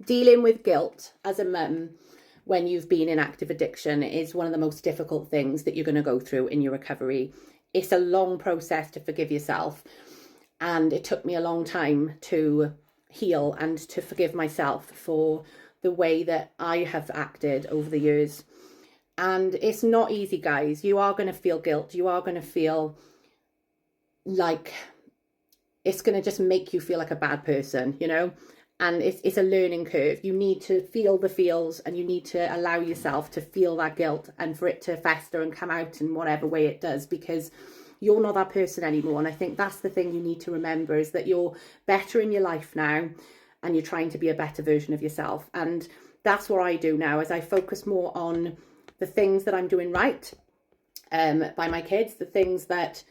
dealing with guilt as a mum when you've been in active addiction is one of the most difficult things that you're going to go through in your recovery. It's a long process to forgive yourself, and it took me a long time to heal and to forgive myself for the way that I have acted over the years. And it's not easy, guys. You are going to feel guilt. You are going to feel like it's going to just make you feel like a bad person, you know? And it's a learning curve. You need to feel the feels, and you need to allow yourself to feel that guilt and for it to fester and come out in whatever way it does, because you're not that person anymore. And I think that's the thing you need to remember, is that you're better in your life now, and you're trying to be a better version of yourself. And that's what I do now, is I focus more on the things that I'm doing right by my kids, the things that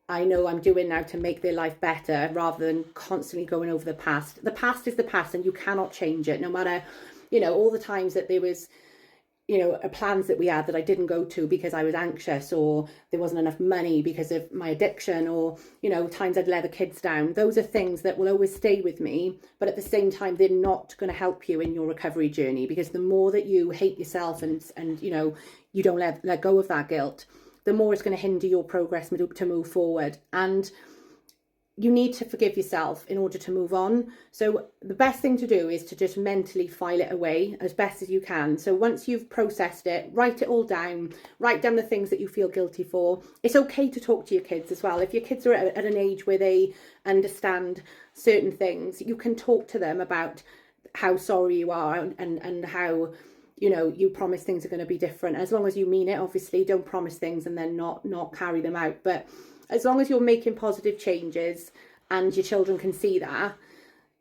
I know I'm doing now to make their life better, rather than constantly going over the past. The past is the past, and you cannot change it, no matter, you know, all the times that there was, you know, plans that we had that I didn't go to because I was anxious, or there wasn't enough money because of my addiction, or, you know, times I'd let the kids down. Those are things that will always stay with me, but at the same time, they're not going to help you in your recovery journey, because the more that you hate yourself and you know, you don't let go of that guilt, the more it's going to hinder your progress to move forward. And you need to forgive yourself in order to move on. So the best thing to do is to just mentally file it away as best as you can. So once you've processed it, write it all down, write down the things that you feel guilty for. It's okay to talk to your kids as well. If your kids are at an age where they understand certain things, you can talk to them about how sorry you are, and how, you know, you promise things are going to be different. As long as you mean it, obviously. Don't promise things and then not carry them out. But as long as you're making positive changes and your children can see that,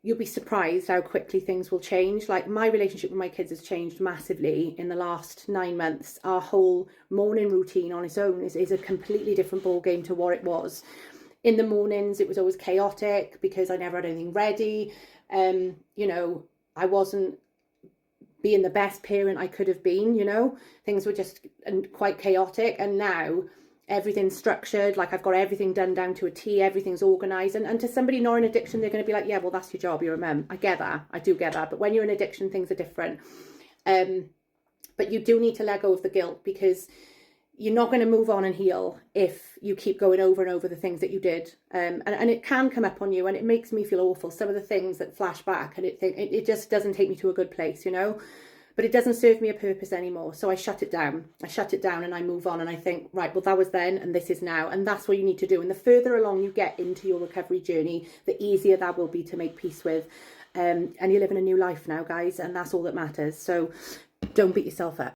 you'll be surprised how quickly things will change. Like, my relationship with my kids has changed massively in the last 9 months. Our whole morning routine on its own is a completely different ball game to what it was. In the mornings, it was always chaotic because I never had anything ready. You know, I wasn't being the best parent I could have been, you know. Things were just quite chaotic. And now everything's structured. Like, I've got everything done down to a T. Everything's organised. And to somebody not in addiction, they're going to be like, yeah, well, that's your job. You're a mum. I get that. I do get that. But when you're in addiction, things are different. But you do need to let go of the guilt, because you're not going to move on and heal if you keep going over and over the things that you did. And it can come up on you, and it makes me feel awful. Some of the things that flash back, and it just doesn't take me to a good place, you know. But it doesn't serve me a purpose anymore. So I shut it down. And I move on, and I think, right, well, that was then and this is now. And that's what you need to do. And the further along you get into your recovery journey, the easier that will be to make peace with. And you're living a new life now, guys, and that's all that matters. So don't beat yourself up.